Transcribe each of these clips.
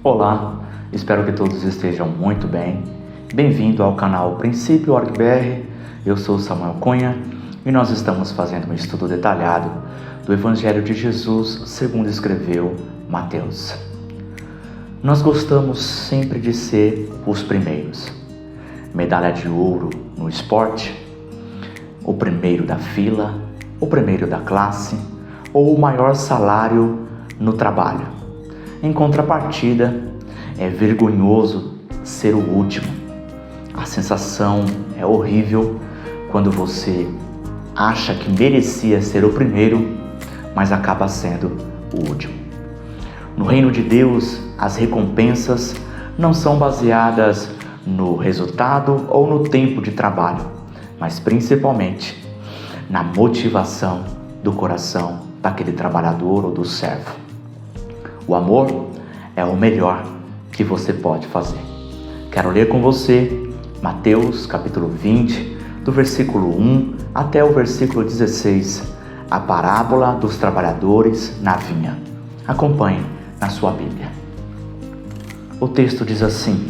Olá, espero que todos estejam muito bem. Bem-vindo ao canal Princípio.org.br. Eu sou Samuel Cunha e nós estamos fazendo um estudo detalhado do Evangelho de Jesus segundo escreveu Mateus. Nós gostamos sempre de ser os primeiros. Medalha de ouro no esporte, o primeiro da fila, o primeiro da classe ou o maior salário no trabalho. Em contrapartida, é vergonhoso ser o último. A sensação é horrível quando você acha que merecia ser o primeiro, mas acaba sendo o último. No reino de Deus, as recompensas não são baseadas no resultado ou no tempo de trabalho, mas principalmente na motivação do coração daquele trabalhador ou do servo. O amor é o melhor que você pode fazer. Quero ler com você Mateus capítulo 20, do versículo 1 até o versículo 16, a parábola dos trabalhadores na vinha. Acompanhe na sua Bíblia. O texto diz assim: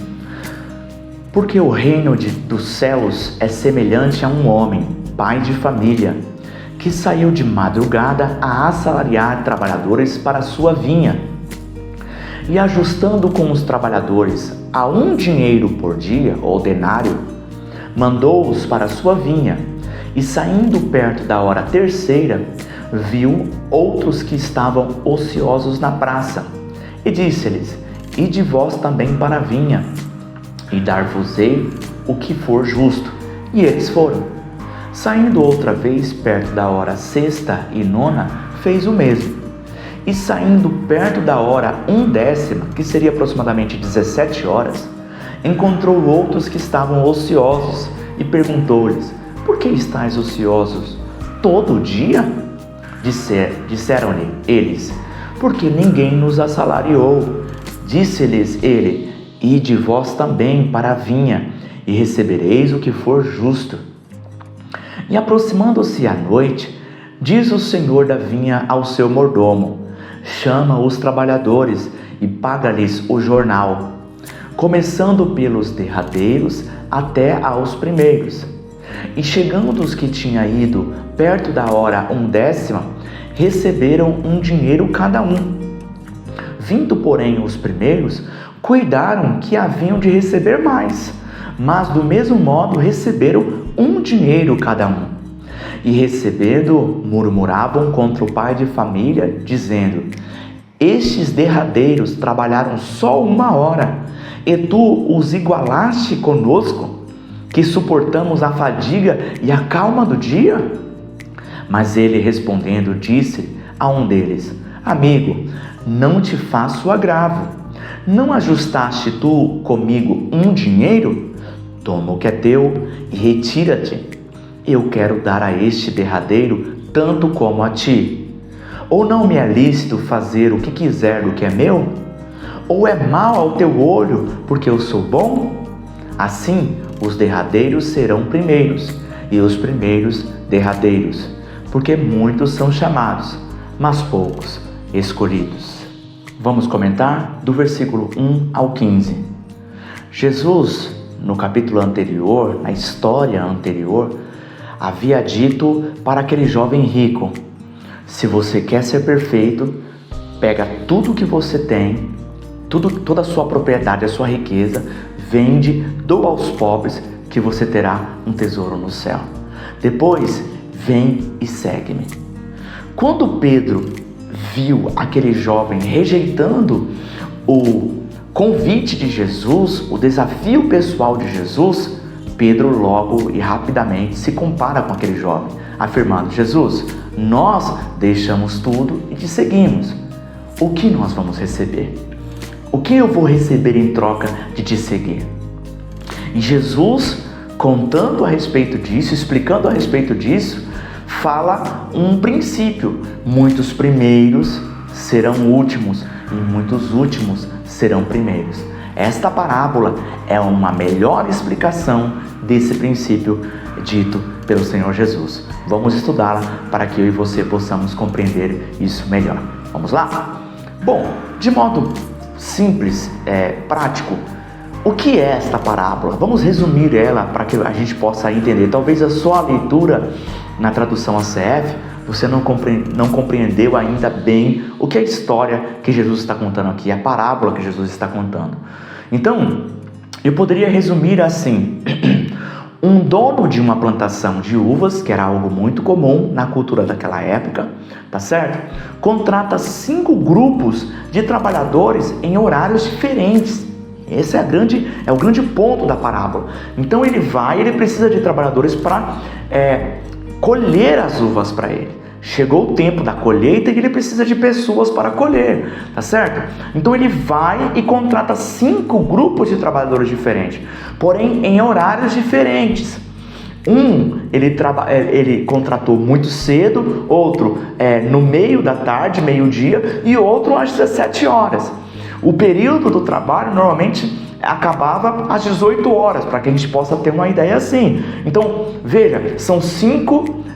Porque o reino dos céus é semelhante a um homem, pai de família, que saiu de madrugada a assalariar trabalhadores para a sua vinha. E ajustando com os trabalhadores a 1 dinheiro por dia, ou denário, mandou-os para a sua vinha. E saindo perto da hora terceira, viu outros que estavam ociosos na praça. E disse-lhes: Ide vós também para a vinha, e dar-vos-ei o que for justo. E eles foram. Saindo outra vez perto da hora sexta e nona, fez o mesmo. E saindo perto da hora 1/10, que seria aproximadamente 17 horas, encontrou outros que estavam ociosos e perguntou-lhes: Por que estáis ociosos todo o dia? Disseram-lhe eles: Porque ninguém nos assalariou. Disse-lhes ele: Ide vós também para a vinha, e recebereis o que for justo. E aproximando-se a noite, diz o senhor da vinha ao seu mordomo: Chama os trabalhadores e paga-lhes o jornal, começando pelos derradeiros até aos primeiros. E chegando os que tinham ido perto da hora 1/10, receberam 1 dinheiro cada um. Vindo, porém, os primeiros, cuidaram que haviam de receber mais, mas do mesmo modo receberam 1 dinheiro cada um. E recebendo, murmuravam contra o pai de família, dizendo: Estes derradeiros trabalharam só 1 hora, e tu os igualaste conosco, que suportamos a fadiga e a calma do dia? Mas ele respondendo, disse a um deles: Amigo, não te faço agravo. Não ajustaste tu comigo 1 dinheiro? Toma o que é teu e retira-te. Eu quero dar a este derradeiro tanto como a ti. Ou não me é lícito fazer o que quiser do que é meu? Ou é mal ao teu olho, porque eu sou bom? Assim, os derradeiros serão primeiros, e os primeiros derradeiros, porque muitos são chamados, mas poucos escolhidos. Vamos comentar do versículo 1 ao 15. Jesus, no capítulo anterior, na história anterior, havia dito para aquele jovem rico: se você quer ser perfeito, pega tudo que você tem, toda a sua propriedade, a sua riqueza, vende, doa aos pobres, que você terá um tesouro no céu. Depois, vem e segue-me. Quando Pedro viu aquele jovem rejeitando o convite de Jesus, o desafio pessoal de Jesus, Pedro logo e rapidamente se compara com aquele jovem, afirmando: Jesus, nós deixamos tudo e te seguimos. O que nós vamos receber? O que eu vou receber em troca de te seguir? E Jesus, contando a respeito disso, explicando a respeito disso, fala um princípio: muitos primeiros serão últimos e muitos últimos serão primeiros. Esta parábola é uma melhor explicação desse princípio dito pelo Senhor Jesus. Vamos estudá-la para que eu e você possamos compreender isso melhor. Vamos lá? Bom, de modo simples, prático. O que é esta parábola? Vamos resumir ela para que a gente possa entender. Talvez a sua leitura na tradução ACF, você não compreendeu ainda bem o que é a história que Jesus está contando aqui, a parábola que Jesus está contando. Então, eu poderia resumir assim: um dono de uma plantação de uvas, que era algo muito comum na cultura daquela época, tá certo? Contrata 5 grupos de trabalhadores em horários diferentes. Esse é o grande ponto da parábola. Então ele precisa de trabalhadores para colher as uvas para ele. Chegou o tempo da colheita e ele precisa de pessoas para colher, tá certo? Então ele vai e contrata 5 grupos de trabalhadores diferentes, porém em horários diferentes. Ele contratou muito cedo, outro no meio da tarde, meio-dia, e outro às 17 horas. O período do trabalho normalmente acabava às 18 horas, para que a gente possa ter uma ideia assim. Então, veja, são 5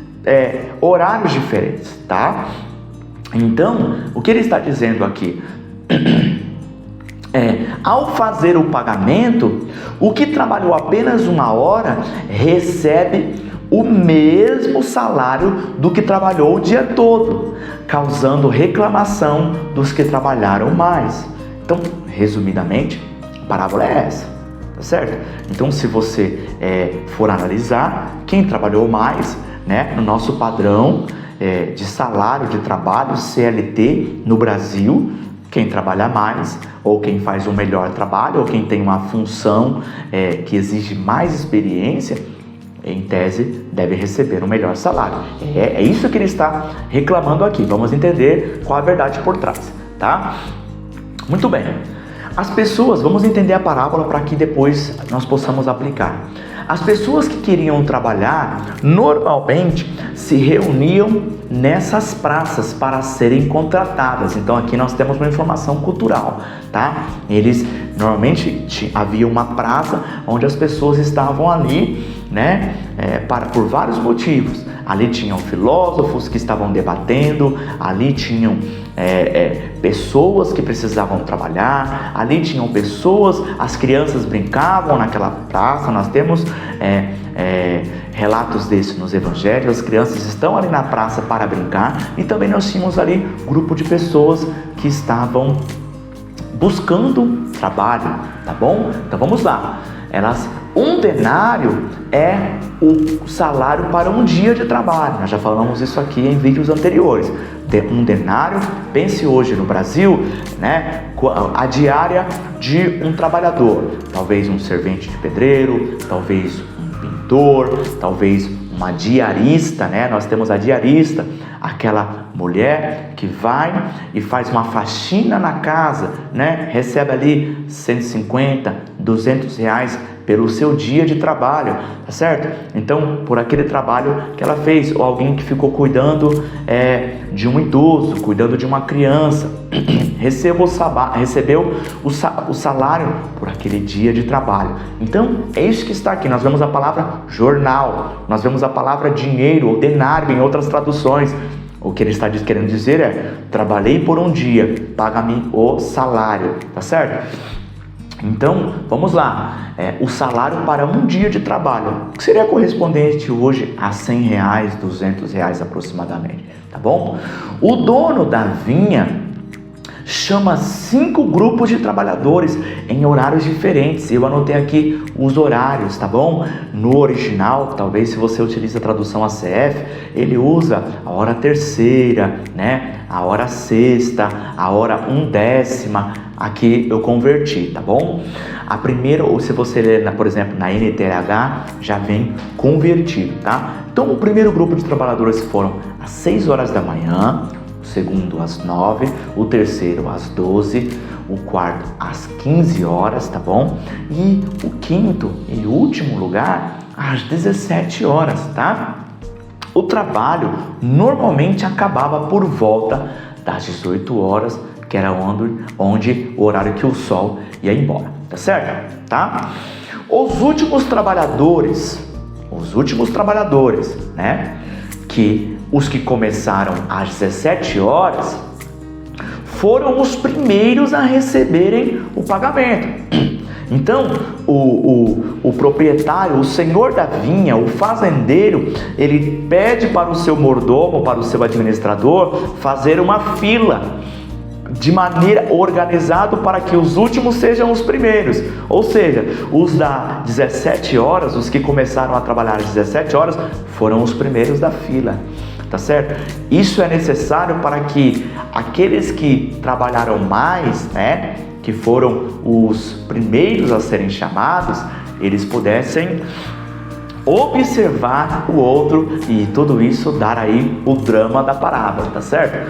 horários diferentes, tá? Então, o que ele está dizendo aqui? Ao fazer o pagamento, o que trabalhou apenas 1 hora recebe o mesmo salário do que trabalhou o dia todo, causando reclamação dos que trabalharam mais. Então, resumidamente, a parábola é essa, tá certo? Então, se você for analisar, quem trabalhou mais, né, no nosso padrão de salário de trabalho CLT no Brasil, quem trabalha mais, ou quem faz um melhor trabalho, ou quem tem uma função que exige mais experiência, em tese, deve receber um melhor salário. É isso que ele está reclamando aqui. Vamos entender qual a verdade por trás, tá? Muito bem. Vamos entender a parábola para que depois nós possamos aplicar. As pessoas que queriam trabalhar, normalmente se reuniam nessas praças para serem contratadas. Então aqui nós temos uma informação cultural, tá? Normalmente havia uma praça onde as pessoas estavam ali, né? Por vários motivos. Ali tinham filósofos que estavam debatendo, ali tinham pessoas que precisavam trabalhar, ali tinham pessoas, as crianças brincavam naquela praça. Nós temos relatos desses nos evangelhos. As crianças estão ali na praça para brincar, e também nós tínhamos ali grupo de pessoas que estavam buscando trabalho, tá bom? Então vamos lá. Um denário é o salário para um dia de trabalho. Nós já falamos isso aqui em vídeos anteriores. Um denário, pense hoje no Brasil, né, a diária de um trabalhador. Talvez um servente de pedreiro, talvez um pintor, talvez uma diarista, né? Nós temos a diarista, aquela mulher que vai e faz uma faxina na casa, né? Recebe ali 150, 200 reais pelo seu dia de trabalho, tá certo? Então, por aquele trabalho que ela fez, ou alguém que ficou cuidando de um idoso, cuidando de uma criança, recebeu o salário por aquele dia de trabalho. Então, é isso que está aqui. Nós vemos a palavra jornal, nós vemos a palavra dinheiro ou denário em outras traduções. O que ele está querendo dizer é: trabalhei por um dia, paga-me o salário, tá certo? Então, vamos lá. O salário para um dia de trabalho, que seria correspondente hoje a 100 reais, 200 reais aproximadamente, tá bom? O dono da vinha chama 5 grupos de trabalhadores em horários diferentes. Eu anotei aqui os horários, tá bom? No original, talvez se você utiliza a tradução ACF, ele usa a hora terceira, né? A hora sexta, a hora 1/10. Aqui eu converti, tá bom? A primeira, ou se você ler, por exemplo, na NTLH, já vem convertido, tá? Então, o primeiro grupo de trabalhadores foram às 6 horas da manhã, o segundo às 9, o terceiro às 12, o quarto às 15 horas, tá bom? E o quinto e último lugar às 17 horas, tá? O trabalho normalmente acabava por volta das 18 horas, que era onde o horário que o sol ia embora, tá certo? Tá? Os últimos trabalhadores, né? Os que começaram às 17 horas, foram os primeiros a receberem o pagamento. Então, o proprietário, o senhor da vinha, o fazendeiro, ele pede para o seu mordomo, para o seu administrador, fazer uma fila de maneira organizada para que os últimos sejam os primeiros. Ou seja, os da 17 horas, os que começaram a trabalhar às 17 horas, foram os primeiros da fila. Tá certo? Isso é necessário para que aqueles que trabalharam mais, né, que foram os primeiros a serem chamados, eles pudessem observar o outro e tudo isso dar aí o drama da parábola, tá certo?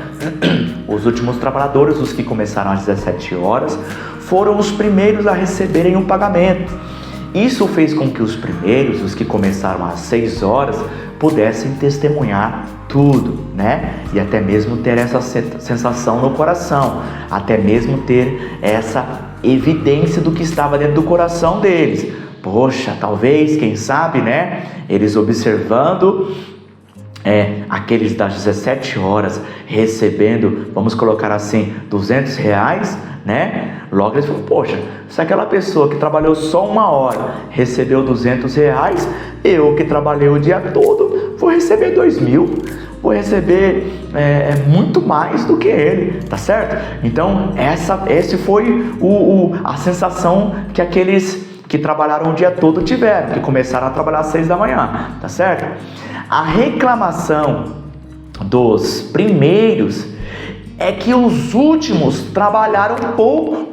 Os últimos trabalhadores, os que começaram às 17 horas, foram os primeiros a receberem um pagamento. Isso fez com que os primeiros, os que começaram às 6 horas, pudessem testemunhar tudo, né? E até mesmo ter essa sensação no coração, até mesmo ter essa evidência do que estava dentro do coração deles. Poxa, talvez, quem sabe, né? Eles observando aqueles das 17 horas recebendo, vamos colocar assim, R$200, né? Logo eles falam, poxa, se aquela pessoa que trabalhou só 1 hora recebeu R$200, eu que trabalhei o dia todo vou receber 2.000, vou receber muito mais do que ele, tá certo? Então esse foi a sensação que aqueles que trabalharam o dia todo tiveram, que começaram a trabalhar às 6 da manhã, tá certo? A reclamação dos primeiros é que os últimos trabalharam pouco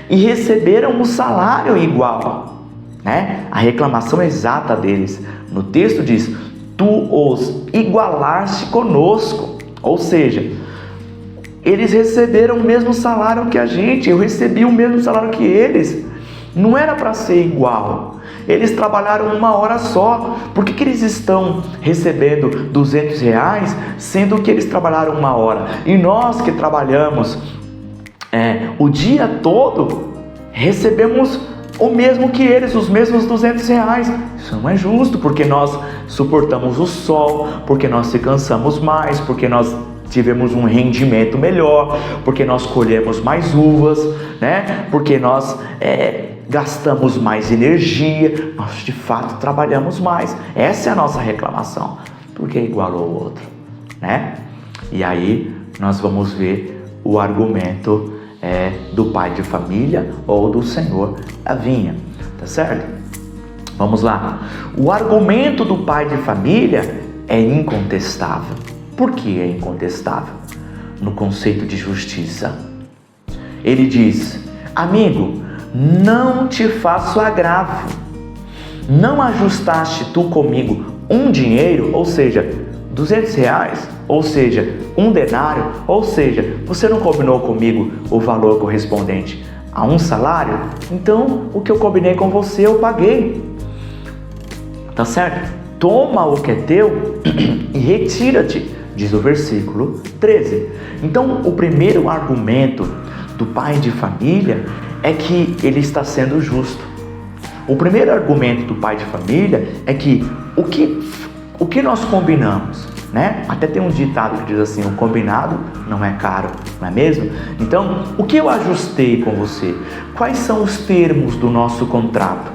e receberam um salário igual, né? A reclamação exata deles no texto diz: tu os igualaste conosco, ou seja, eles receberam o mesmo salário que a gente, eu recebi o mesmo salário que eles, não era para ser igual. Eles trabalharam 1 hora só. Por que eles estão recebendo R$200, sendo que eles trabalharam 1 hora? E nós que trabalhamos o dia todo, recebemos o mesmo que eles, os mesmos R$200. Isso não é justo, porque nós suportamos o sol, porque nós se cansamos mais, porque nós tivemos um rendimento melhor, porque nós colhemos mais uvas, né? Porque nós gastamos mais energia, nós de fato trabalhamos mais. Essa é a nossa reclamação, porque igualou o outro, né? E aí nós vamos ver o argumento do pai de família ou do senhor da vinha, tá certo? Vamos lá. O argumento do pai de família é incontestável. Por que é incontestável? No conceito de justiça. Ele diz: amigo, não te faço agravo. Não ajustaste tu comigo um dinheiro, ou seja, R$200, ou seja, 1 denário, ou seja, você não combinou comigo o valor correspondente a um salário? Então, o que eu combinei com você, eu paguei. Tá certo? Toma o que é teu e retira-te, diz o versículo 13. Então, o primeiro argumento do pai de família é que ele está sendo justo. O primeiro argumento do pai de família é que o que nós combinamos, né? Até tem um ditado que diz assim: o combinado não é caro, não é mesmo? Então, o que eu ajustei com você? Quais são os termos do nosso contrato?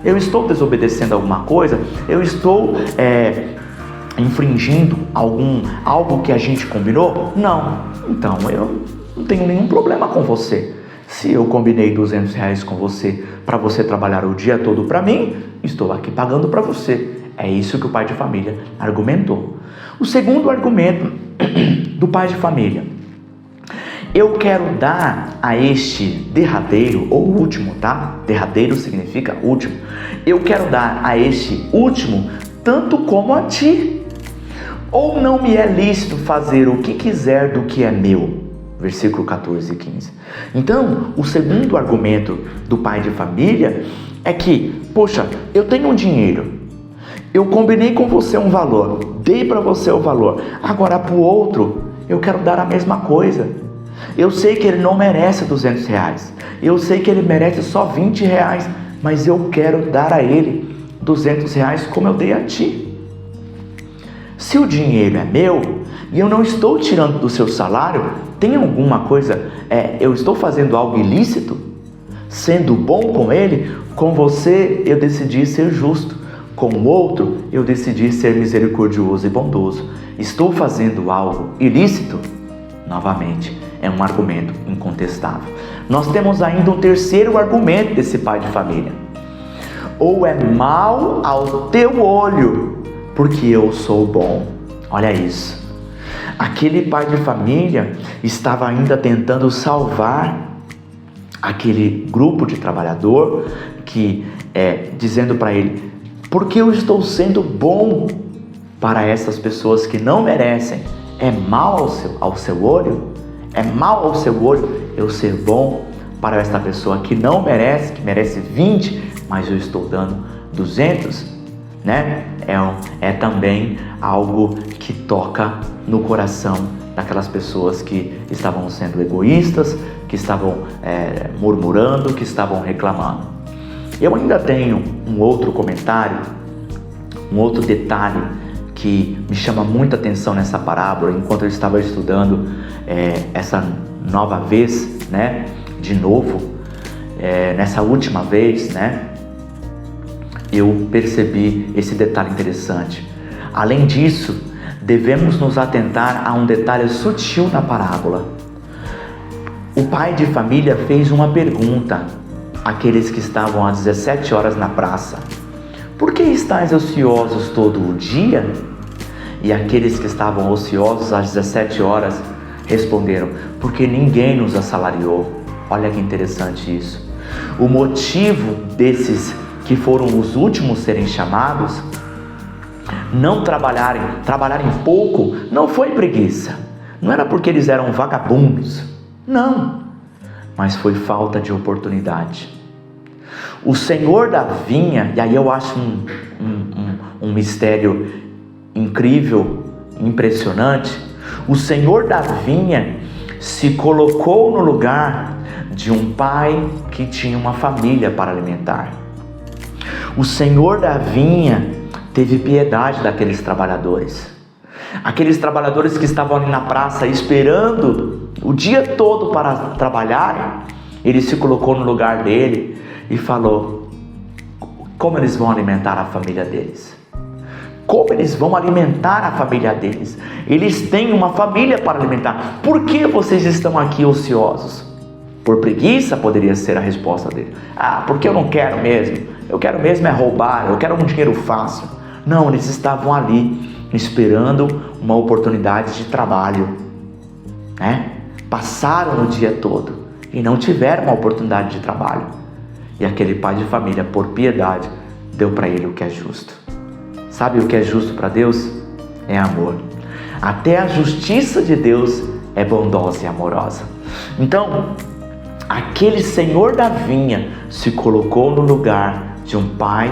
Eu estou desobedecendo alguma coisa? Eu estou infringindo algo que a gente combinou? Não. Então, eu não tenho nenhum problema com você. Se eu combinei R$200 com você para você trabalhar o dia todo para mim, estou aqui pagando para você. É isso que o pai de família argumentou. O segundo argumento do pai de família: eu quero dar a este derradeiro, ou último, tá? Derradeiro significa último. Eu quero dar a este último tanto como a ti. Ou não me é lícito fazer o que quiser do que é meu? Versículo 14 e 15. Então, o segundo argumento do pai de família é que, poxa, eu tenho um dinheiro, eu combinei com você um valor, dei para você o valor, agora para o outro eu quero dar a mesma coisa. Eu sei que ele não merece R$200, eu sei que ele merece só R$20, mas eu quero dar a ele R$200 como eu dei a ti. Se o dinheiro é meu e eu não estou tirando do seu salário, tem alguma coisa, eu estou fazendo algo ilícito? Sendo bom com ele, com você eu decidi ser justo, com o outro eu decidi ser misericordioso e bondoso. Estou fazendo algo ilícito? Novamente, é um argumento incontestável. Nós temos ainda um terceiro argumento desse pai de família. Ou é mal ao teu olho, porque eu sou bom. Olha isso. Aquele pai de família estava ainda tentando salvar aquele grupo de trabalhador que dizendo para ele: porque eu estou sendo bom para essas pessoas que não merecem, é mal ao seu olho? É mal ao seu olho eu ser bom para esta pessoa que não merece, que merece 20, mas eu estou dando 200, né? É também algo que toca no coração daquelas pessoas que estavam sendo egoístas, que estavam murmurando, que estavam reclamando. Eu ainda tenho um outro comentário, um outro detalhe que me chama muita atenção nessa parábola, enquanto eu estava estudando essa nova vez, né? De novo, nessa última vez, né? Eu percebi esse detalhe interessante. Além disso, devemos nos atentar a um detalhe sutil na parábola. O pai de família fez uma pergunta àqueles que estavam às 17 horas na praça: por que estáis ociosos todo o dia? E aqueles que estavam ociosos às 17 horas responderam: porque ninguém nos assalariou. Olha que interessante isso. O motivo desses que foram os últimos serem chamados, não trabalharem pouco, não foi preguiça, não era porque eles eram vagabundos, não, mas foi falta de oportunidade. O Senhor da vinha, e aí eu acho um mistério incrível, impressionante, o Senhor da vinha se colocou no lugar de um pai que tinha uma família para alimentar. O Senhor da vinha teve piedade daqueles trabalhadores. Aqueles trabalhadores que estavam ali na praça esperando o dia todo para trabalhar, ele se colocou no lugar dele e falou: como eles vão alimentar a família deles? Como eles vão alimentar a família deles? Eles têm uma família para alimentar. Por que vocês estão aqui ociosos? Por preguiça poderia ser a resposta dele. Porque eu não quero mesmo. Eu quero mesmo é roubar, eu quero um dinheiro fácil. Não, eles estavam ali esperando uma oportunidade de trabalho, né? Passaram o dia todo e não tiveram uma oportunidade de trabalho. E aquele pai de família, por piedade, deu para ele o que é justo. Sabe o que é justo para Deus? É amor. Até a justiça de Deus é bondosa e amorosa. Então, aquele senhor da vinha se colocou no lugar de um pai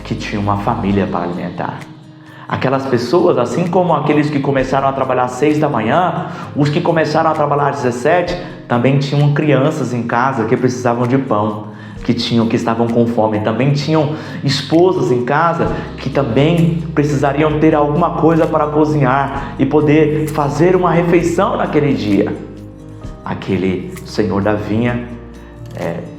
que tinha uma família para alimentar. Aquelas pessoas, assim como aqueles que começaram a trabalhar às 6 da manhã, os que começaram a trabalhar às 17, também tinham crianças em casa que precisavam de pão, que estavam com fome. Também tinham esposas em casa que também precisariam ter alguma coisa para cozinhar e poder fazer uma refeição naquele dia. Aquele senhor da vinha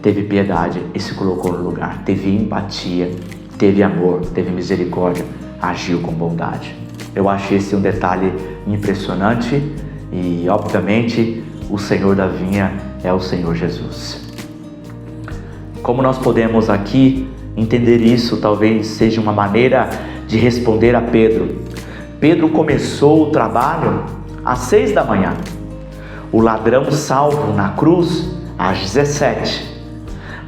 teve piedade e se colocou no lugar, teve empatia, teve amor, teve misericórdia, agiu com bondade. Eu acho esse um detalhe impressionante e, obviamente, o Senhor da vinha é o Senhor Jesus. Como nós podemos aqui entender isso? Talvez seja uma maneira de responder a Pedro. Pedro começou o trabalho às 6 da manhã. O ladrão salvo na cruz às 17.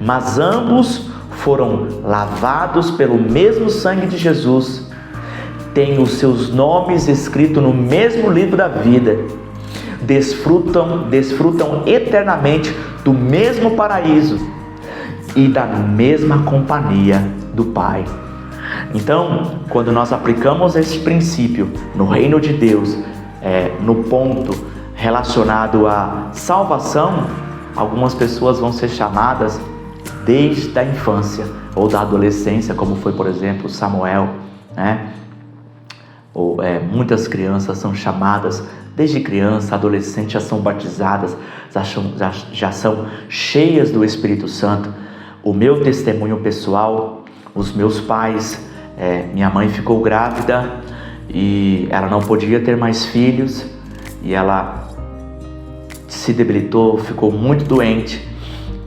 Mas ambos foram lavados pelo mesmo sangue de Jesus, têm os seus nomes escritos no mesmo livro da vida, desfrutam eternamente do mesmo paraíso e da mesma companhia do Pai. Então, quando nós aplicamos esse princípio no reino de Deus, no ponto relacionado à salvação, algumas pessoas vão ser chamadas desde a infância ou da adolescência, como foi, por exemplo, Samuel, né? muitas crianças são chamadas, desde criança, adolescente, já são batizadas, já são cheias do Espírito Santo. O meu testemunho pessoal, os meus pais, minha mãe ficou grávida e ela não podia ter mais filhos, e ela se debilitou, ficou muito doente,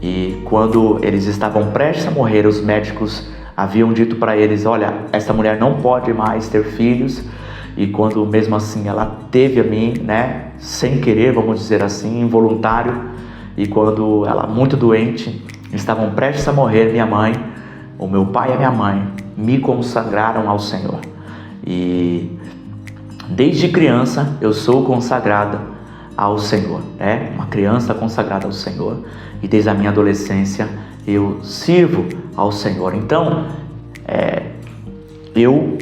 e quando eles estavam prestes a morrer, os médicos haviam dito para eles: olha, essa mulher não pode mais ter filhos. E quando mesmo assim ela teve a mim, sem querer, vamos dizer assim, involuntário, e quando ela muito doente, estavam prestes a morrer, minha mãe, o meu pai e a minha mãe me consagraram ao Senhor. E desde criança eu sou consagrada ao Senhor, uma criança consagrada ao Senhor, e desde a minha adolescência eu sirvo ao Senhor. Então, eu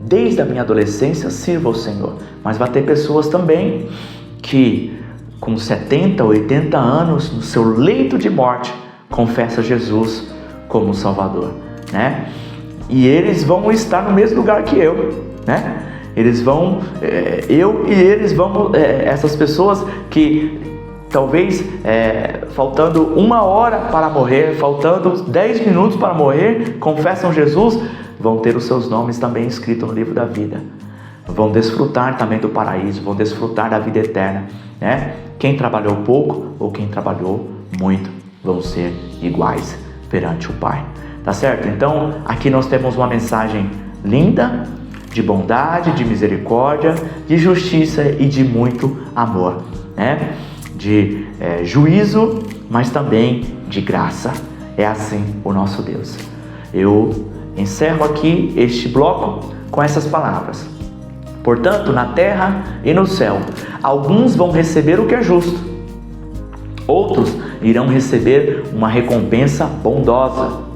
desde a minha adolescência sirvo ao Senhor, mas vai ter pessoas também que com 70, 80 anos, no seu leito de morte, confessa Jesus como Salvador, E eles vão estar no mesmo lugar que eu, Eles vão, essas pessoas que talvez faltando 1 hora para morrer, faltando 10 minutos para morrer, confessam Jesus, vão ter os seus nomes também escritos no livro da vida. Vão desfrutar também do paraíso, vão desfrutar da vida eterna, Quem trabalhou pouco ou quem trabalhou muito vão ser iguais perante o Pai. Tá certo? Então, aqui nós temos uma mensagem linda, de bondade, de misericórdia, de justiça e de muito amor, De juízo, mas também de graça. É assim o nosso Deus. Eu encerro aqui este bloco com essas palavras: portanto, na terra e no céu, alguns vão receber o que é justo, outros irão receber uma recompensa bondosa.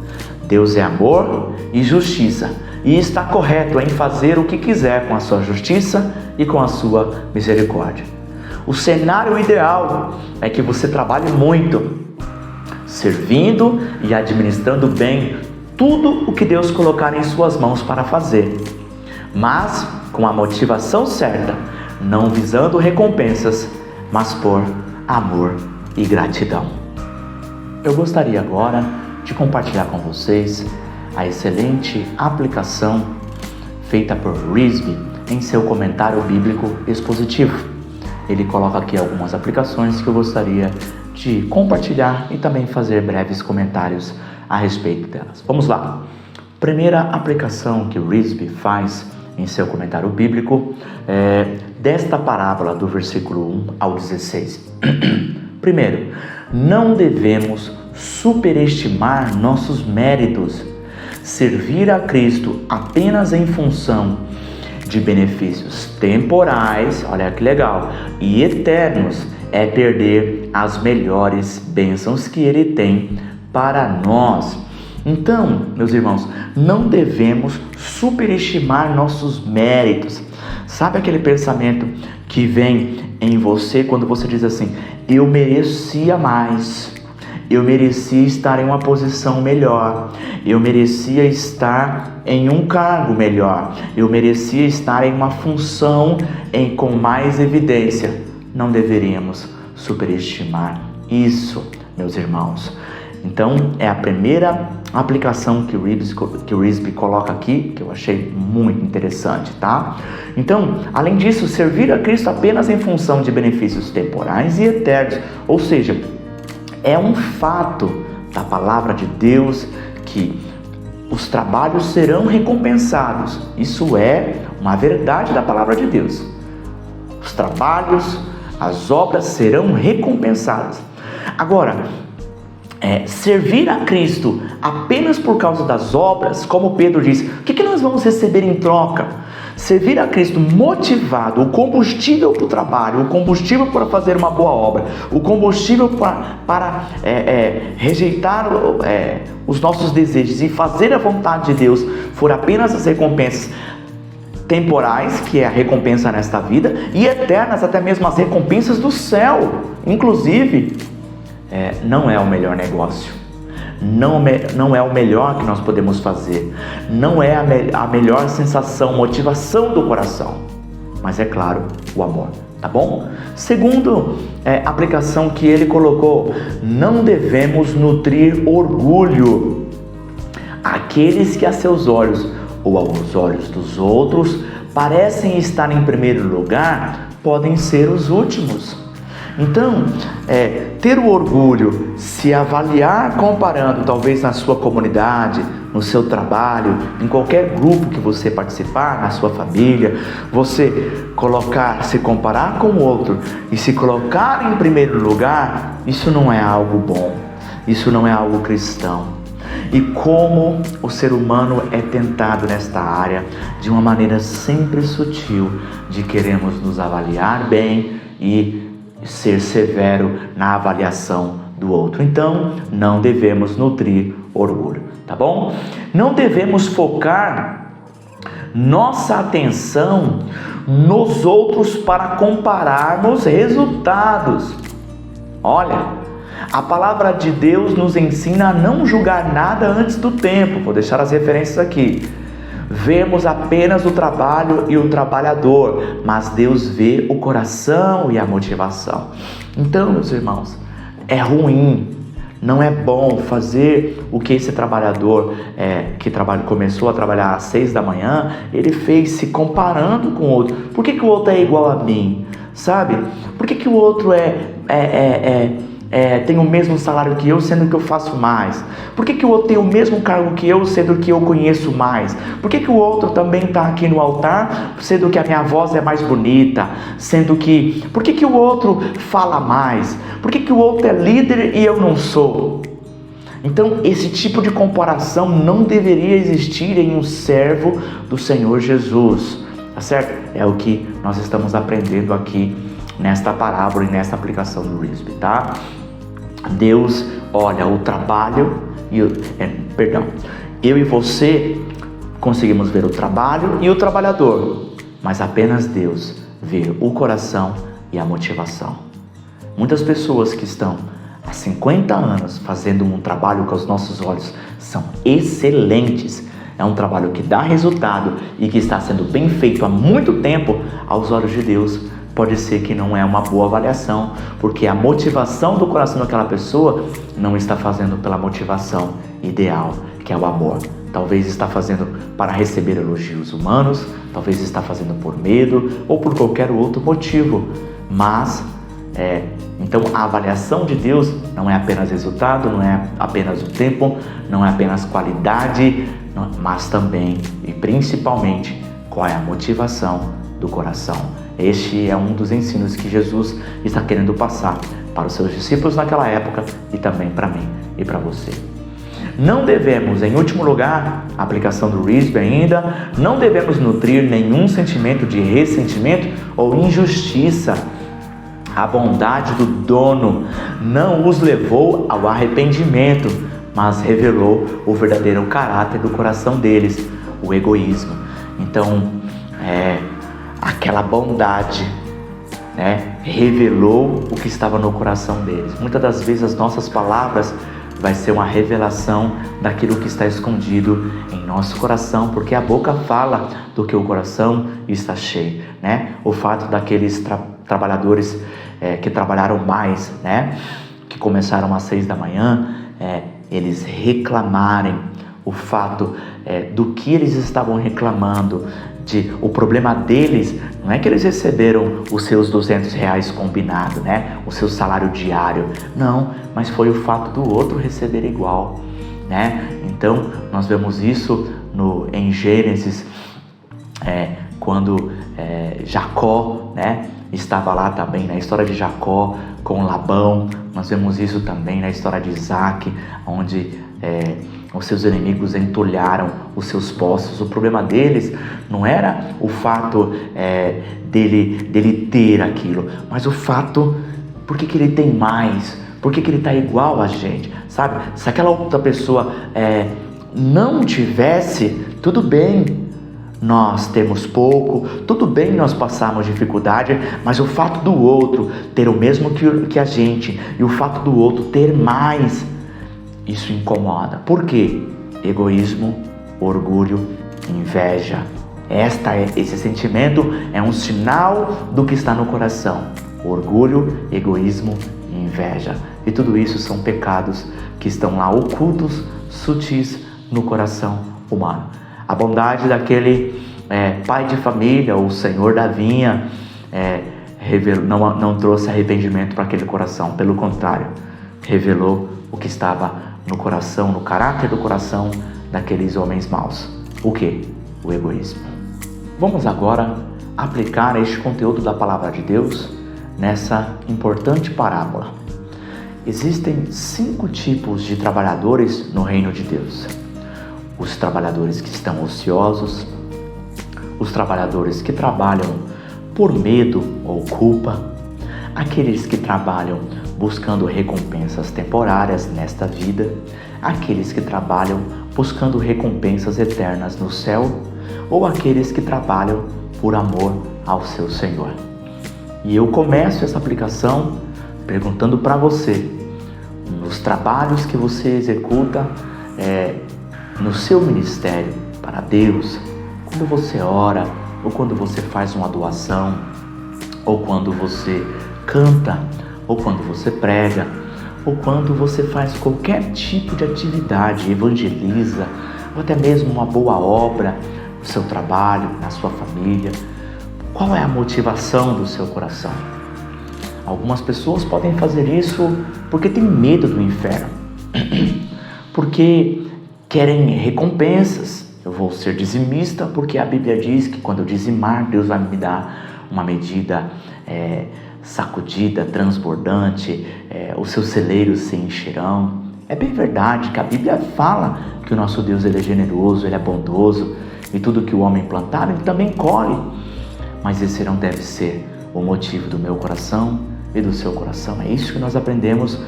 Deus é amor e justiça, e está correto em fazer o que quiser com a sua justiça e com a sua misericórdia. O cenário ideal é que você trabalhe muito, servindo e administrando bem tudo o que Deus colocar em suas mãos para fazer, mas com a motivação certa, não visando recompensas, mas por amor e gratidão. Eu gostaria agora de compartilhar com vocês a excelente aplicação feita por Risby em seu comentário bíblico expositivo. Ele coloca aqui algumas aplicações que eu gostaria de compartilhar e também fazer breves comentários a respeito delas. Vamos lá. Primeira aplicação que Risby faz em seu comentário bíblico é desta parábola do versículo 1 ao 16. Primeiro, não devemos superestimar nossos méritos. Servir a Cristo apenas em função de benefícios temporais, olha que legal, e eternos, é perder as melhores bênçãos que Ele tem para nós. Então, meus irmãos, não devemos superestimar nossos méritos. Sabe aquele pensamento que vem em você quando você diz assim: eu merecia mais, eu merecia estar em uma posição melhor, eu merecia estar em um cargo melhor, eu merecia estar em uma função com mais evidência. Não deveríamos superestimar isso, meus irmãos. Então, é a primeira aplicação que o Risby coloca aqui, que eu achei muito interessante, tá? Então, além disso, servir a Cristo apenas em função de benefícios temporais e eternos, ou seja, é um fato da palavra de Deus que os trabalhos serão recompensados. Isso é uma verdade da palavra de Deus. Os trabalhos, as obras serão recompensadas. Agora, servir a Cristo apenas por causa das obras, como Pedro diz, o que nós vamos receber em troca? Servir a Cristo motivado, o combustível para o trabalho, o combustível para fazer uma boa obra, o combustível para rejeitar os nossos desejos e fazer a vontade de Deus, for apenas as recompensas temporais, que é a recompensa nesta vida, e eternas, até mesmo as recompensas do céu. Inclusive, não é o melhor negócio. não é o melhor que nós podemos fazer, não é a melhor sensação, motivação do coração, mas é claro, o amor, tá bom? Segundo aplicação que ele colocou, não devemos nutrir orgulho. Aqueles que a seus olhos ou aos olhos dos outros parecem estar em primeiro lugar, podem ser os últimos. Então, ter o orgulho, se avaliar comparando, talvez na sua comunidade, no seu trabalho, em qualquer grupo que você participar, na sua família, você se comparar com o outro e se colocar em primeiro lugar, isso não é algo bom, isso não é algo cristão. E como o ser humano é tentado nesta área, de uma maneira sempre sutil, de queremos nos avaliar bem e ser severo na avaliação do outro. Então, não devemos nutrir orgulho, tá bom? Não devemos focar nossa atenção nos outros para compararmos resultados. Olha, a palavra de Deus nos ensina a não julgar nada antes do tempo. Vou deixar as referências aqui. Vemos apenas o trabalho e o trabalhador, mas Deus vê o coração e a motivação. Então, meus irmãos, é ruim, não é bom fazer o que esse trabalhador que começou a trabalhar às 6 da manhã, ele fez se comparando com o outro. Por que o outro é igual a mim? Sabe? Por que o outro tem o mesmo salário que eu, sendo que eu faço mais? Por que o outro tem o mesmo cargo que eu, sendo que eu conheço mais? Por que o outro também está aqui no altar, sendo que a minha voz é mais bonita? Por que o outro fala mais? Por que o outro é líder e eu não sou? Então, esse tipo de comparação não deveria existir em um servo do Senhor Jesus, tá certo? É o que nós estamos aprendendo aqui nesta parábola e nesta aplicação do Risby, tá? Deus olha o trabalho eu e você conseguimos ver o trabalho e o trabalhador, mas apenas Deus vê o coração e a motivação. Muitas pessoas que estão há 50 anos fazendo um trabalho que aos nossos olhos são excelentes, é um trabalho que dá resultado e que está sendo bem feito há muito tempo, aos olhos de Deus pode ser que não é uma boa avaliação, porque a motivação do coração daquela pessoa não está fazendo pela motivação ideal, que é o amor. Talvez está fazendo para receber elogios humanos, talvez está fazendo por medo ou por qualquer outro motivo. Mas, então a avaliação de Deus não é apenas resultado, não é apenas o tempo, não é apenas qualidade, mas também e principalmente qual é a motivação do coração. Este é um dos ensinos que Jesus está querendo passar para os seus discípulos naquela época e também para mim e para você. Não devemos, em último lugar, a aplicação do Risby ainda, não devemos nutrir nenhum sentimento de ressentimento ou injustiça. A bondade do dono não os levou ao arrependimento, mas revelou o verdadeiro caráter do coração deles, o egoísmo. Então, aquela bondade, revelou o que estava no coração deles. Muitas das vezes as nossas palavras vai ser uma revelação daquilo que está escondido em nosso coração, porque a boca fala do que o coração está cheio, O fato daqueles trabalhadores que trabalharam mais, que começaram às 6 da manhã, eles reclamarem o fato do que eles estavam reclamando, o problema deles não é que eles receberam os seus R$200 combinado, o seu salário diário, não, mas foi o fato do outro receber igual, Então nós vemos isso em Gênesis, quando Jacó, estava lá também na história de Jacó com Labão. Nós vemos isso também na história de Isaac, onde os seus inimigos entulharam os seus poços. O problema deles não era o fato dele ter aquilo, mas o fato, por que ele tem mais? Por que ele está igual a gente? Sabe? Se aquela outra pessoa não tivesse, tudo bem, nós temos pouco, tudo bem nós passarmos dificuldade, mas o fato do outro ter o mesmo que a gente e o fato do outro ter mais, Isso incomoda. Por quê? Egoísmo, orgulho, inveja. Esse sentimento é um sinal do que está no coração. Orgulho, egoísmo e inveja. E tudo isso são pecados que estão lá ocultos, sutis no coração humano. A bondade daquele pai de família, ou senhor da vinha, não trouxe arrependimento para aquele coração. Pelo contrário, revelou o que estava no coração, no caráter do coração daqueles homens maus. O quê? O egoísmo. Vamos agora aplicar este conteúdo da palavra de Deus nessa importante parábola. Existem 5 tipos de trabalhadores no reino de Deus. Os trabalhadores que estão ociosos, os trabalhadores que trabalham por medo ou culpa, aqueles que trabalham buscando recompensas temporárias nesta vida, aqueles que trabalham buscando recompensas eternas no céu, ou aqueles que trabalham por amor ao seu Senhor. E eu começo essa aplicação perguntando para você, nos trabalhos que você executa no seu ministério para Deus, quando você ora, ou quando você faz uma doação, ou quando você canta, ou quando você prega, ou quando você faz qualquer tipo de atividade, evangeliza, ou até mesmo uma boa obra no seu trabalho, na sua família, qual é a motivação do seu coração? Algumas pessoas podem fazer isso porque têm medo do inferno, porque querem recompensas. Eu vou ser dizimista porque a Bíblia diz que quando eu dizimar, Deus vai me dar uma medida sacudida, transbordante, os seus celeiros se encherão. É bem verdade que a Bíblia fala que o nosso Deus ele é generoso, ele é bondoso, e tudo que o homem plantar, ele também colhe. Mas esse não deve ser o motivo do meu coração e do seu coração. É isso que nós aprendemos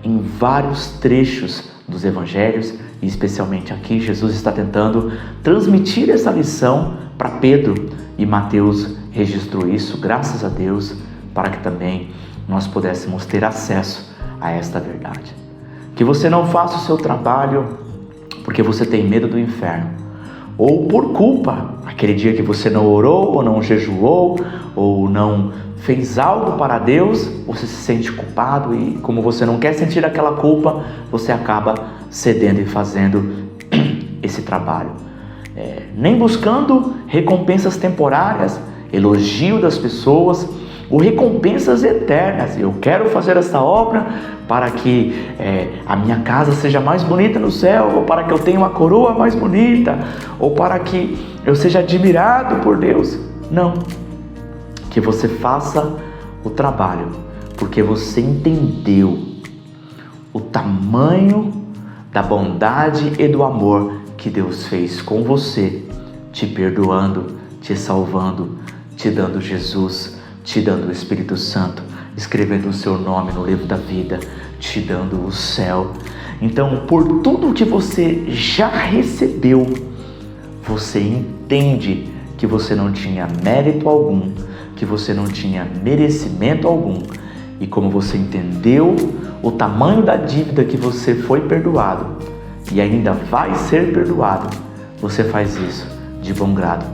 em vários trechos dos evangelhos, e especialmente aqui Jesus está tentando transmitir essa lição para Pedro, e Mateus registrou isso, graças a Deus, para que também nós pudéssemos ter acesso a esta verdade. Que você não faça o seu trabalho porque você tem medo do inferno, ou por culpa, aquele dia que você não orou, ou não jejuou, ou não fez algo para Deus, você se sente culpado, e como você não quer sentir aquela culpa, você acaba cedendo e fazendo esse trabalho, nem buscando recompensas temporárias, elogio das pessoas, ou recompensas eternas. Eu quero fazer essa obra para que a minha casa seja mais bonita no céu, ou para que eu tenha uma coroa mais bonita, ou para que eu seja admirado por Deus. Não, que você faça o trabalho porque você entendeu o tamanho da bondade e do amor que Deus fez com você, te perdoando, te salvando, te dando Jesus, te dando o Espírito Santo, escrevendo o seu nome no livro da vida, te dando o céu. Então, por tudo que você já recebeu, você entende que você não tinha mérito algum, que você não tinha merecimento algum. E como você entendeu o tamanho da dívida que você foi perdoado e ainda vai ser perdoado, você faz isso de bom grado,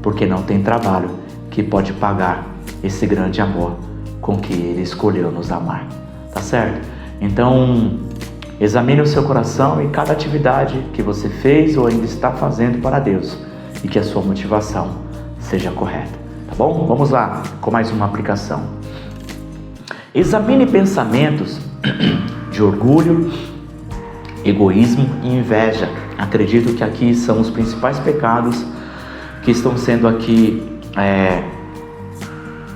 porque não tem trabalho que pode pagar esse grande amor com que Ele escolheu nos amar, tá certo? Então, examine o seu coração e cada atividade que você fez ou ainda está fazendo para Deus, e que a sua motivação seja correta, tá bom? Vamos lá com mais uma aplicação. Examine pensamentos de orgulho, egoísmo e inveja. Acredito que aqui são os principais pecados que estão sendo aqui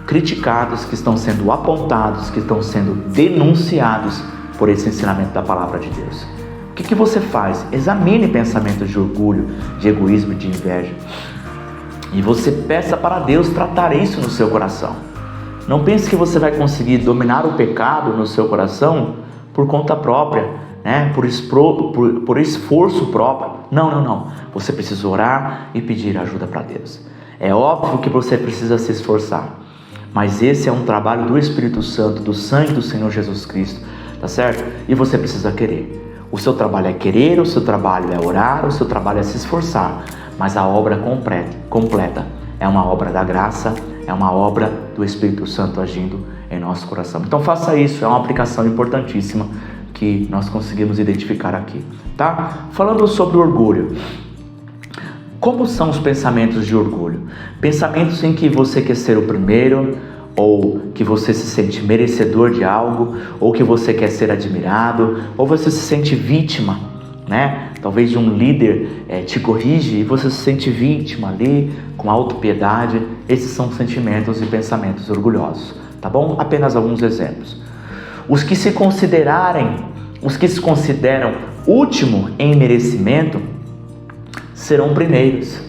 criticados, que estão sendo apontados, que estão sendo denunciados por esse ensinamento da palavra de Deus. O que você faz? Examine pensamentos de orgulho, de egoísmo e de inveja. E você peça para Deus tratar isso no seu coração. Não pense que você vai conseguir dominar o pecado no seu coração por conta própria, por esforço próprio. Não. Você precisa orar e pedir ajuda para Deus. É óbvio que você precisa se esforçar, mas esse é um trabalho do Espírito Santo, do sangue do Senhor Jesus Cristo, tá certo? E você precisa querer. O seu trabalho é querer, o seu trabalho é orar, o seu trabalho é se esforçar, mas a obra completa é uma obra da graça, é uma obra do Espírito Santo agindo em nosso coração. Então faça isso, é uma aplicação importantíssima que nós conseguimos identificar aqui, tá? Falando sobre o orgulho. Como são os pensamentos de orgulho? Pensamentos em que você quer ser o primeiro, ou que você se sente merecedor de algo, ou que você quer ser admirado, ou você se sente vítima, né? Talvez de um líder te corrige e você se sente vítima ali, com autopiedade. Esses são sentimentos e pensamentos orgulhosos, tá bom? Apenas alguns exemplos. Os que se consideram último em merecimento serão primeiros.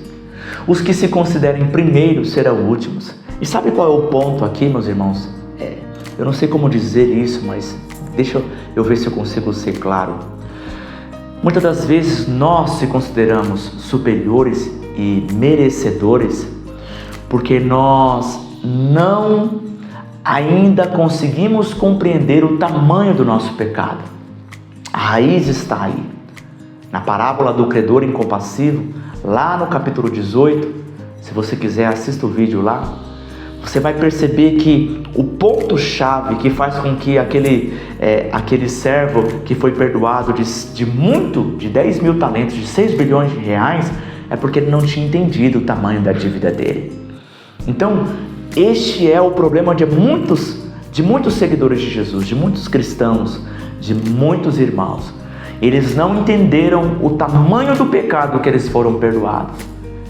Os que se considerem primeiros serão últimos. E sabe qual é o ponto aqui, meus irmãos? Eu não sei como dizer isso, mas deixa eu ver se eu consigo ser claro. Muitas das vezes nós se consideramos superiores e merecedores porque nós não ainda conseguimos compreender o tamanho do nosso pecado. A raiz está aí. Na parábola do credor incompassivo, lá no capítulo 18, se você quiser assista o vídeo lá, você vai perceber que o ponto-chave que faz com que aquele servo que foi perdoado de 10 mil talentos, de 6 bilhões de reais, é porque ele não tinha entendido o tamanho da dívida dele. Então, este é o problema de muitos seguidores de Jesus, de muitos cristãos, de muitos irmãos. Eles não entenderam o tamanho do pecado que eles foram perdoados.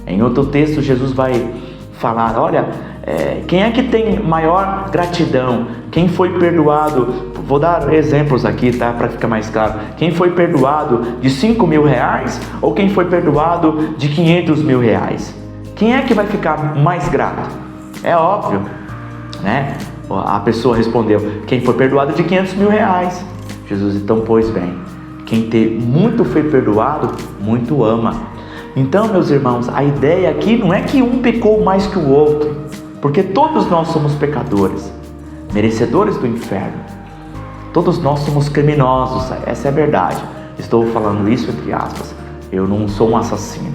Em outro texto, Jesus vai falar, olha, quem é que tem maior gratidão? Quem foi perdoado, vou dar exemplos aqui, tá, para ficar mais claro. Quem foi perdoado de 5 mil reais ou quem foi perdoado de 500 mil reais? Quem é que vai ficar mais grato? É óbvio, né? A pessoa respondeu, quem foi perdoado de 500 mil reais. Jesus, então, pois bem, quem muito foi perdoado, muito ama. Então, meus irmãos, a ideia aqui não é que um pecou mais que o outro, porque todos nós somos pecadores, merecedores do inferno. Todos nós somos criminosos, essa é a verdade. Estou falando isso entre aspas. Eu não sou um assassino,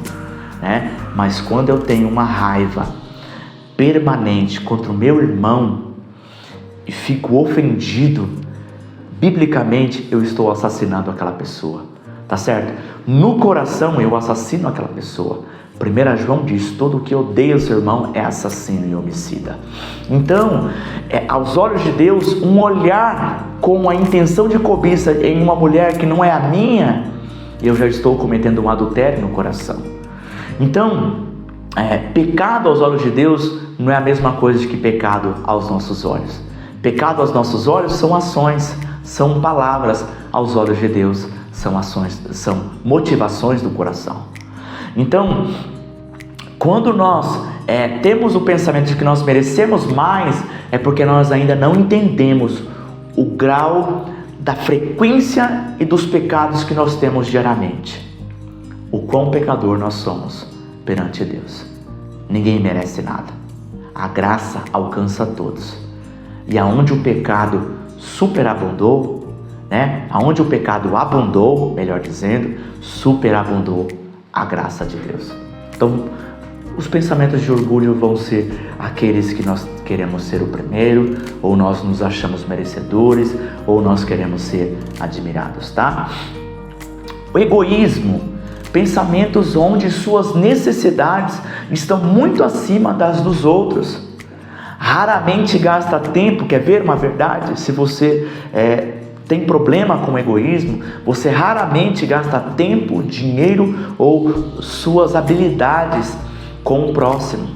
né? Mas quando eu tenho uma raiva permanente contra o meu irmão e fico ofendido, biblicamente eu estou assassinando aquela pessoa, tá certo? No coração eu assassino aquela pessoa. 1 João diz, todo o que odeia o seu irmão é assassino e homicida. Então, aos olhos de Deus, um olhar com a intenção de cobiça em uma mulher que não é a minha, eu já estou cometendo um adultério no coração. Então, pecado aos olhos de Deus não é a mesma coisa que pecado aos nossos olhos. Pecado aos nossos olhos são ações, são palavras. Aos olhos de Deus são ações, são motivações do coração. Então, quando nós temos o pensamento de que nós merecemos mais, é porque nós ainda não entendemos o grau da frequência e dos pecados que nós temos diariamente. O quão pecador nós somos perante Deus. Ninguém merece nada. A graça alcança todos. E aonde o pecado superabundou, né? Aonde o pecado abundou, melhor dizendo, superabundou a graça de Deus. Então, os pensamentos de orgulho vão ser aqueles que nós queremos ser o primeiro, ou nós nos achamos merecedores, ou nós queremos ser admirados, tá? O egoísmo, pensamentos onde suas necessidades estão muito acima das dos outros. Raramente gasta tempo, quer ver uma verdade? Se você tem problema com o egoísmo, você raramente gasta tempo, dinheiro ou suas habilidades com o próximo.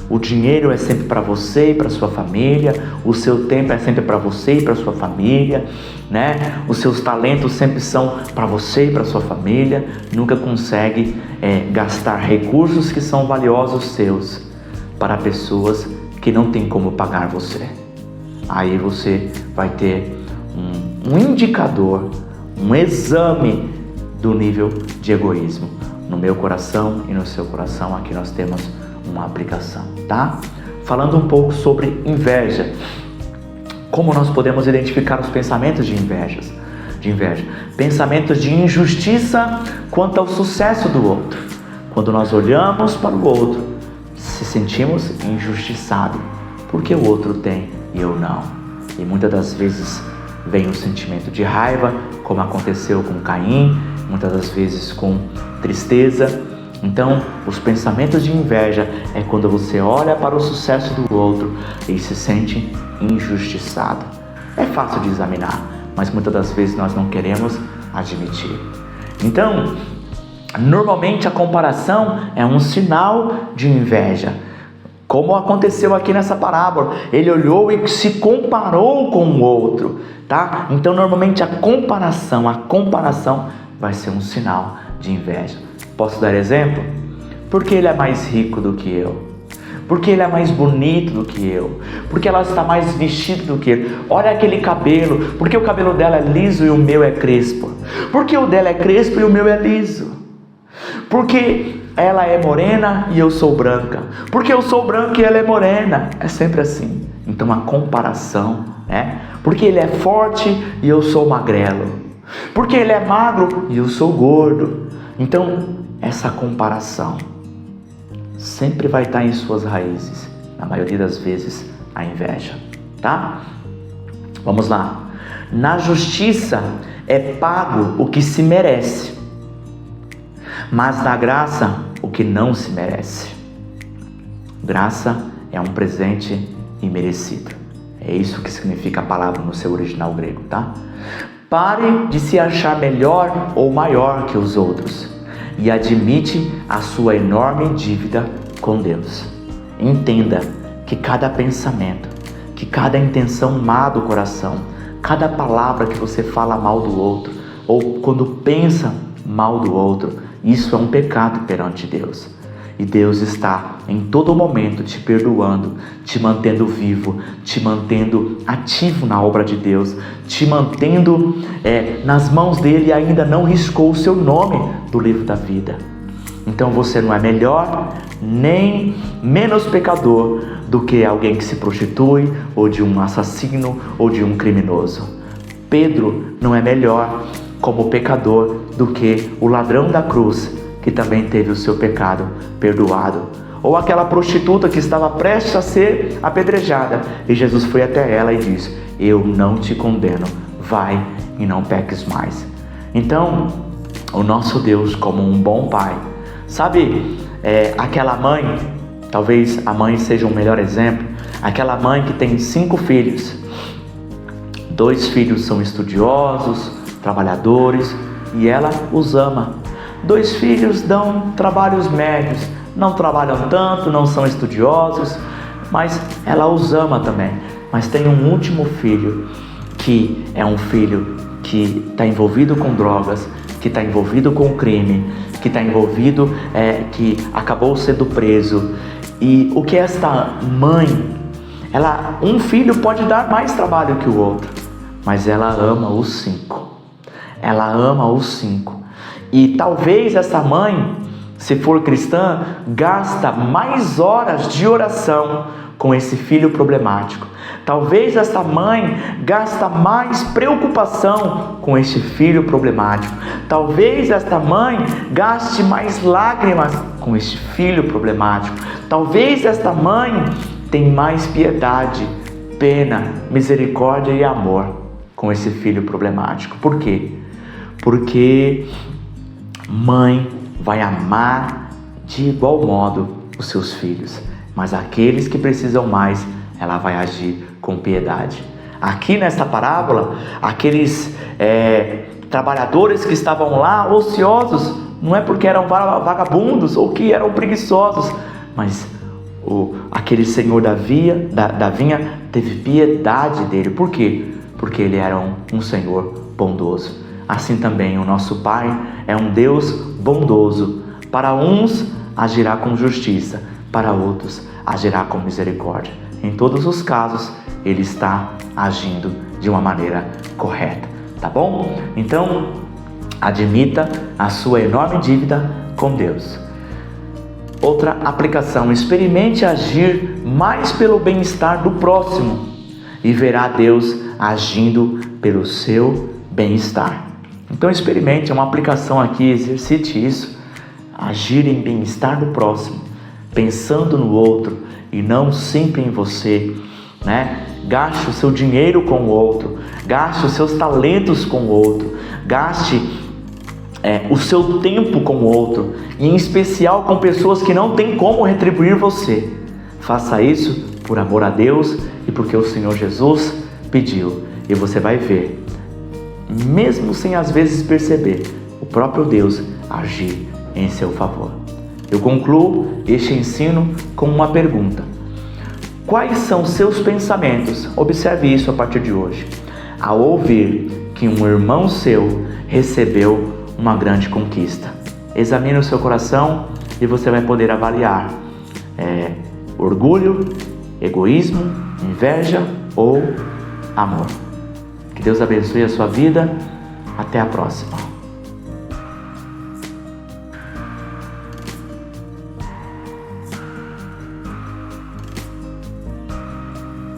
O dinheiro é sempre para você e para sua família, o seu tempo é sempre para você e para sua família, né? Os seus talentos sempre são para você e para sua família. Nunca consegue gastar recursos que são valiosos seus para pessoas que não tem como pagar você. Aí você vai ter um indicador, um exame do nível de egoísmo. No meu coração e no seu coração, aqui nós temos uma aplicação, tá? Falando um pouco sobre inveja. Como nós podemos identificar os pensamentos de invejas? de inveja? Pensamentos de injustiça quanto ao sucesso do outro. Quando nós olhamos para o outro, se sentimos injustiçados, porque o outro tem e eu não. E muitas das vezes vem o sentimento de raiva, como aconteceu com Caim, muitas das vezes com tristeza. Então, os pensamentos de inveja é quando você olha para o sucesso do outro e se sente injustiçado. É fácil de examinar, mas muitas das vezes nós não queremos admitir. Então, normalmente a comparação é um sinal de inveja. Como aconteceu aqui nessa parábola, ele olhou e se comparou com o outro, tá? Então, normalmente a comparação vai ser um sinal de inveja. Posso dar exemplo? Porque ele é mais rico do que eu. Porque ele é mais bonito do que eu. Porque ela está mais vestida do que ele. Olha aquele cabelo. Porque o cabelo dela é liso e o meu é crespo. Porque o dela é crespo e o meu é liso. Porque ela é morena e eu sou branca. Porque eu sou branca e ela é morena. É sempre assim. Então a comparação, né? Porque ele é forte e eu sou magrelo. Porque ele é magro e eu sou gordo. Então essa comparação sempre vai estar em suas raízes. Na maioria das vezes a inveja, tá? Vamos lá. Na justiça é pago o que se merece, mas na graça o que não se merece. Graça é um presente imerecido. É isso que significa a palavra no seu original grego, tá? Pare de se achar melhor ou maior que os outros e admite a sua enorme dívida com Deus. Entenda que cada pensamento, que cada intenção má do coração, cada palavra que você fala mal do outro ou quando pensa mal do outro, isso é um pecado perante Deus. E Deus está em todo momento te perdoando, te mantendo vivo, te mantendo ativo na obra de Deus, te mantendo nas mãos dele e ainda não riscou o seu nome do livro da vida. Então você não é melhor nem menos pecador do que alguém que se prostitui, ou de um assassino, ou de um criminoso. Pedro não é melhor como pecador do que o ladrão da cruz, que também teve o seu pecado perdoado. Ou aquela prostituta que estava prestes a ser apedrejada, e Jesus foi até ela e disse: eu não te condeno, vai e não peques mais. Então, o nosso Deus, como um bom pai, sabe, aquela mãe, talvez a mãe seja um melhor exemplo, aquela mãe que tem 5 filhos, 2 filhos são estudiosos, trabalhadores, e ela os ama. 2 filhos dão trabalhos médios, não trabalham tanto, não são estudiosos, mas ela os ama também. Mas tem um último filho, que é um filho que está envolvido com drogas, que está envolvido com crime, que está envolvido, que acabou sendo preso. E o que esta mãe, um filho pode dar mais trabalho que o outro, mas ela ama os 5. Ela ama os 5. E talvez essa mãe, se for cristã, gasta mais horas de oração com esse filho problemático. Talvez essa mãe gasta mais preocupação com esse filho problemático. Talvez esta mãe gaste mais lágrimas com este filho problemático. Talvez esta mãe tenha mais piedade, pena, misericórdia e amor com esse filho problemático. Por quê? Porque mãe vai amar de igual modo os seus filhos, mas aqueles que precisam mais, ela vai agir com piedade. Aqui nesta parábola, aqueles trabalhadores que estavam lá ociosos, não é porque eram vagabundos ou que eram preguiçosos, mas aquele senhor da vinha teve piedade dele. Por quê? Porque ele era um senhor bondoso. Assim também o nosso Pai é um Deus bondoso. Para uns agirá com justiça, para outros agirá com misericórdia. Em todos os casos, Ele está agindo de uma maneira correta, tá bom? Então, admita a sua enorme dívida com Deus. Outra aplicação: experimente agir mais pelo bem-estar do próximo e verá Deus agindo pelo seu bem-estar. Então experimente, é uma aplicação aqui, exercite isso, agir em bem-estar do próximo, pensando no outro e não sempre em você, né? Gaste o seu dinheiro com o outro, gaste os seus talentos com o outro, gaste o seu tempo com o outro, e em especial com pessoas que não têm como retribuir você. Faça isso por amor a Deus e porque o Senhor Jesus pediu, e você vai ver, mesmo sem às vezes perceber, o próprio Deus agir em seu favor. Eu concluo este ensino com uma pergunta: quais são seus pensamentos? Observe isso a partir de hoje, ao ouvir que um irmão seu recebeu uma grande conquista. Examine o seu coração e você vai poder avaliar orgulho, egoísmo, inveja ou amor. Que Deus abençoe a sua vida. Até a próxima.